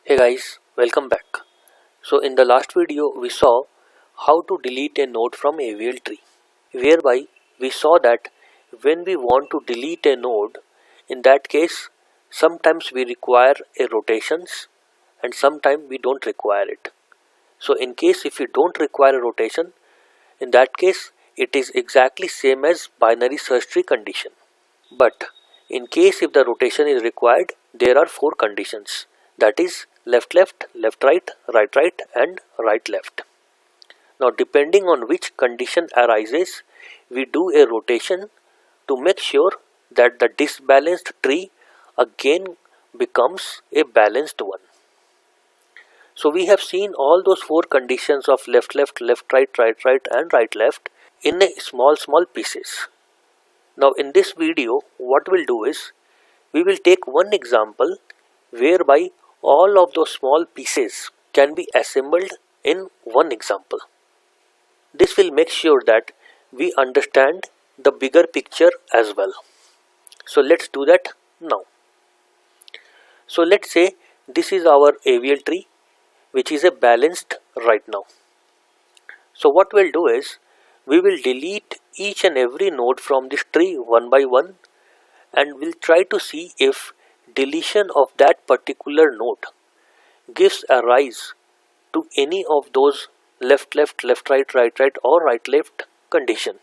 Hey guys, welcome back. So in the last video we saw how to delete a node from AVL tree, whereby we saw that when we want to delete a node, in that case sometimes we require a rotations and sometimes we don't require it. So in case if you don't require a rotation, in that case it is exactly same as binary search tree condition. But in case if the rotation is required, there are four conditions, that is left left, left right, right right and right left. Now depending on which condition arises, we do a rotation to make sure that the disbalanced tree again becomes a balanced one. So we have seen all those four conditions of left left, left right, right right and right left in a small pieces. Now in this video what we'll do is we will take one example whereby all of those small pieces can be assembled in one example. This will make sure that we understand the bigger picture as well. So let's do that now. So let's say this is our AVL tree which is a balanced right now. So what we'll do is we will delete each and every node from this tree one by one, and we'll try to see if deletion of that particular node gives a rise to any of those left left, left right, right right or right left condition.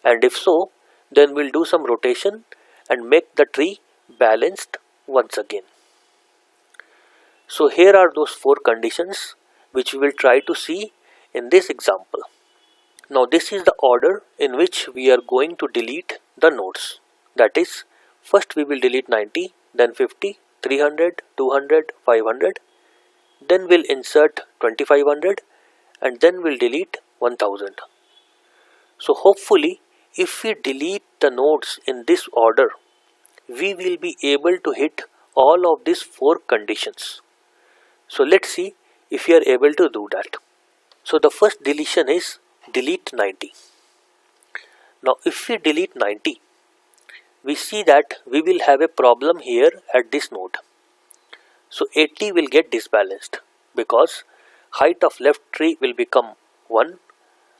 And if so, then we'll do some rotation and make the tree balanced once again. So here are those four conditions which we will try to see in this example. Now this is the order in which we are going to delete the nodes. That is, first we will delete 90, then 50, 300, 200, 500, then we'll insert 2500 and then we'll delete 1000. So hopefully if we delete the nodes in this order, we will be able to hit all of these four conditions. So let's see if we are able to do that. So the first deletion is delete 90. Now if we delete 90, we see that we will have a problem here at this node. So 80 will get disbalanced because height of left tree will become 1,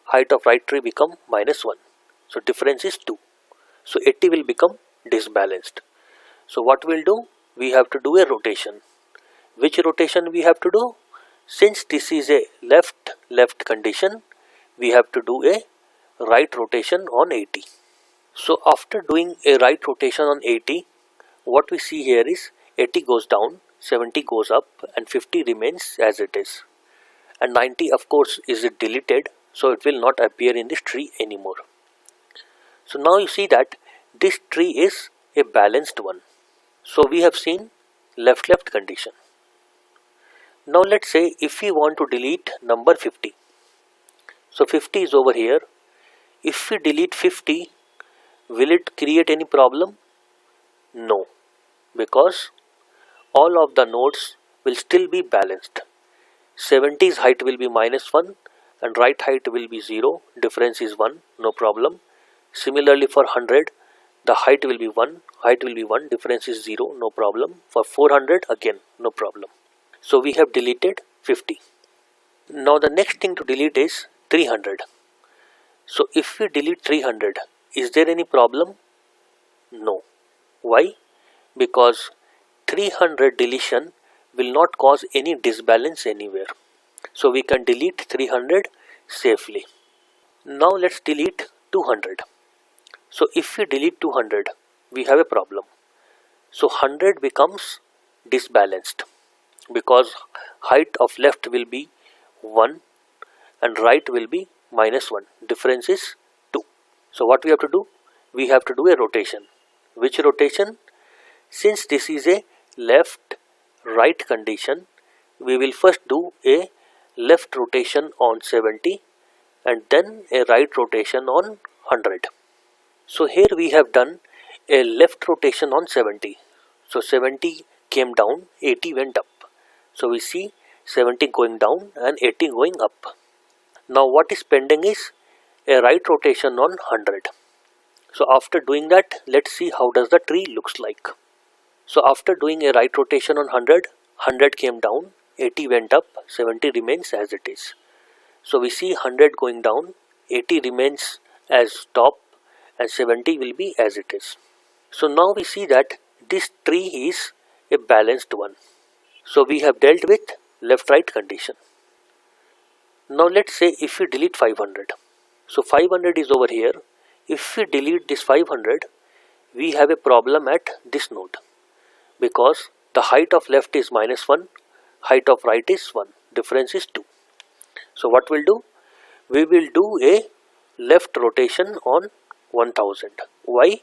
height of right tree become -1. So difference is 2. So 80 will become disbalanced. So what we'll do? We have to do a rotation. Which rotation we have to do? Since this is a left left condition, we have to do a right rotation on 80. So after doing a right rotation on 80, what we see here is 80 goes down, 70 goes up and 50 remains as it is. And 90 of course is deleted, so it will not appear in this tree anymore. So now you see that this tree is a balanced one. So we have seen left left condition. Now let's say if we want to delete number 50. So 50 is over here. If we delete 50, will it create any problem? No, because all of the nodes will still be balanced. 70's height will be -1 and right height will be 0, difference is 1, no problem. Similarly for 100, the height will be 1, difference is 0, no problem. For 400 again, no problem. So we have deleted 50. Now the next thing to delete is 300. So if we delete 300, is there any problem? No. Why? Because 300 deletion will not cause any disbalance anywhere. So we can delete 300 safely. Now let's delete 200. So if we delete 200, we have a problem. So 100 becomes disbalanced because height of left will be 1 and right will be -1. Difference is 2. So what we have to do? We have to do a rotation. Which rotation? Since this is a left right condition, we will first do a left rotation on 70 and then a right rotation on 100. So here we have done a left rotation on 70. So 70 came down, 80 went up. So we see 70 going down and 80 going up. Now what is pending is a right rotation on 100. So after doing that, let's see how does the tree looks like. So after doing a right rotation on 100, 100 came down, 80 went up, 70 remains as it is. So we see 100 going down, 80 remains as top, and 70 will be as it is. So now we see that this tree is a balanced one. So we have dealt with left right condition. Now let's say if we delete 500. So 500 is over here. If we delete this 500, we have a problem at this node, because the height of left is -1, height of right is 1, difference is 2. So what we'll do? We will do a left rotation on 1000. Why?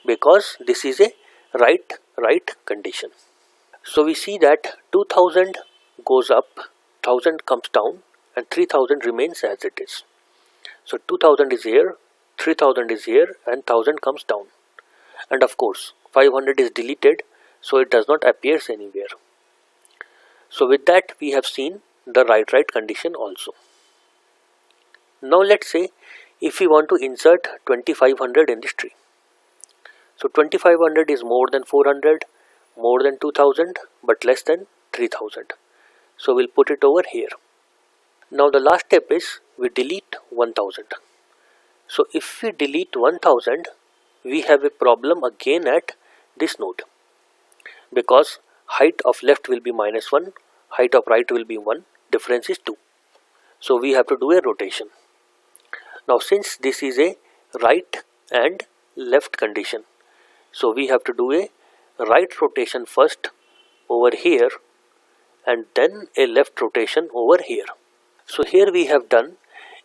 Because this is a right condition. So we see that 2000 goes up, 1000 comes down, and 3000 remains as it is. So 2000 is here, 3000 is here, and 1000 comes down. And of course 500 is deleted, so it does not appear anywhere. So with that we have seen the right condition also. Now let's say if we want to insert 2500 in this tree. So 2500 is more than 400, more than 2000, but less than 3000. So we'll put it over here. Now the last step is we delete 1000. So if we delete 1000, we have a problem again at this node, because height of left will be -1, height of right will be 1, difference is 2. So we have to do a rotation. Now since this is a right and left condition, so we have to do a right rotation first over here and then a left rotation over here. So here we have done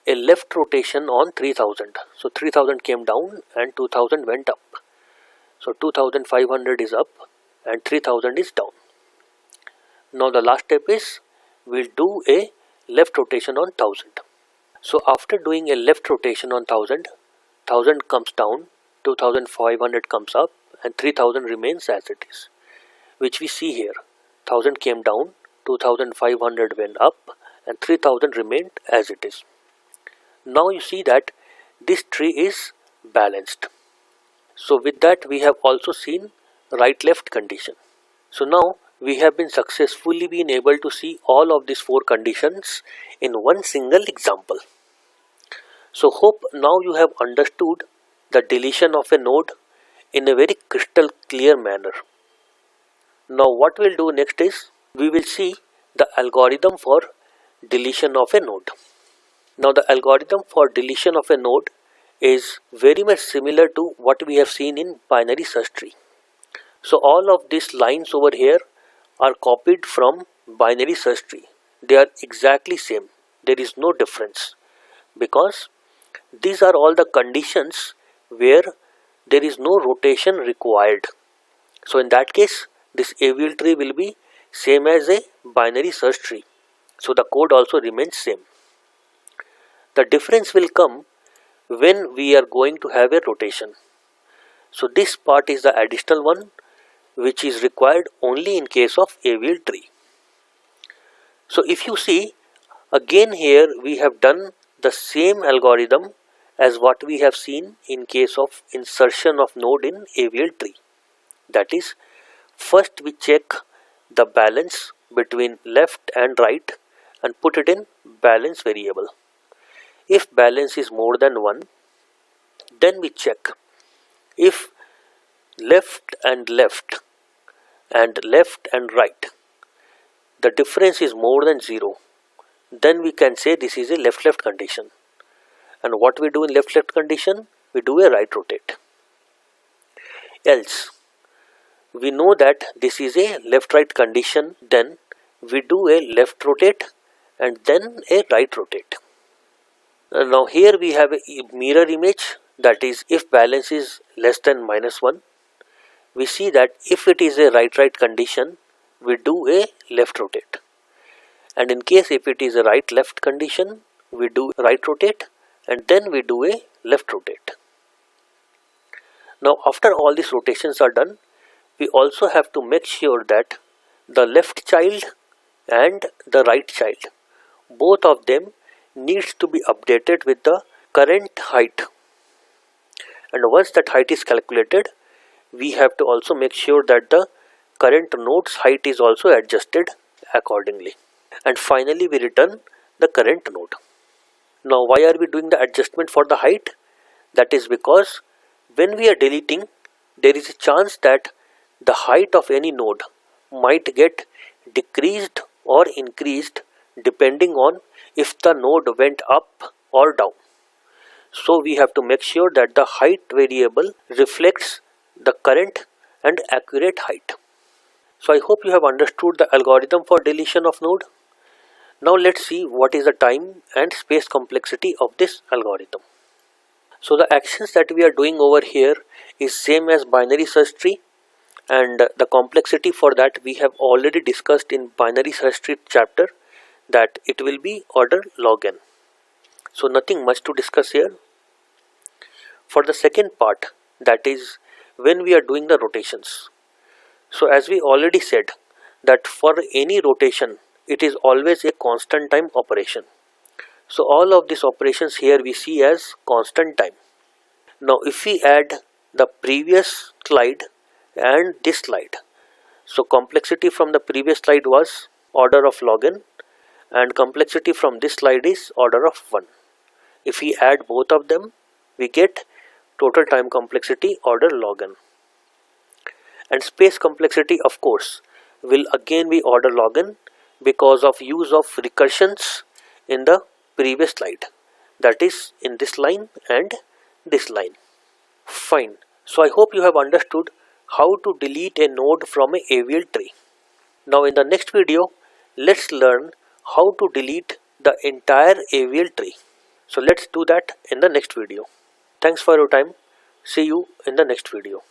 a left rotation on 3000. So 3000 came down and 2000 went up. So 2500 is up and 3000 is down. Now the last step is we'll do a left rotation on 1000. So after doing a left rotation on 1000, 1000 comes down, 2500 comes up, and 3000 remains as it is, which we see here. 1000 came down, 2500 went up, and 3000 remained as it is. Now you see that this tree is balanced. So with that we have also seen right left condition. So now we have been successfully been able to see all of these 4 conditions in one single example. So hope now you have understood the deletion of a node in a very crystal clear manner. Now what we'll do next is we will see the algorithm for deletion of a node. Now the algorithm for deletion of a node is very much similar to what we have seen in binary search tree. So all of these lines over here are copied from binary search tree. They are exactly same. There is no difference, because these are all the conditions where there is no rotation required. So in that case this AVL tree will be same as a binary search tree. So the code also remains same. The difference will come when we are going to have a rotation. So this part is the additional one which is required only in case of AVL tree. So if you see, again here we have done the same algorithm as what we have seen in case of insertion of node in AVL tree. That is, first we check the balance between left and right and put it in balance variable. If balance is more than 1, then we check if left and left and left and right, the difference is more than 0, then we can say this is a left condition. And what we do in left condition? We do a right rotate. Else we know that this is a left right condition, then we do a left rotate and then a right rotate. Now here we have a mirror image, that is, if balance is less than -1, we see that if it is a right condition, we do a left rotate, and in case if it is a right left condition, we do right rotate and then we do a left rotate. Now after all these rotations are done, we also have to make sure that the left child and the right child, both of them needs to be updated with the current height. And once that height is calculated, we have to also make sure that the current node's height is also adjusted accordingly. And finally we return the current node. Now why are we doing the adjustment for the height? That is because when we are deleting, there is a chance that the height of any node might get decreased or increased depending on if the node went up or down. So we have to make sure that the height variable reflects the current and accurate height. So I hope you have understood the algorithm for deletion of node. Now let's see what is the time and space complexity of this algorithm. So the actions that we are doing over here is same as binary search tree, and the complexity for that we have already discussed in binary search tree chapter, that it will be order log n. So nothing much to discuss here. For the second part, that is when we are doing the rotations. So as we already said that for any rotation it is always a constant time operation. So all of these operations here we see as constant time. Now if we add the previous slide and this slide, so complexity from the previous slide was order of log n and complexity from this slide is order of 1. If we add both of them, we get total time complexity order log n. And space complexity of course will again be order log n because of use of recursions in the previous slide, that is in this line and this line. Fine. So I hope you have understood how to delete a node from a AVL tree. Now in the next video, let's learn how to delete the entire AVL tree. So let's do that in the next video. Thanks for your time. See you in the next video.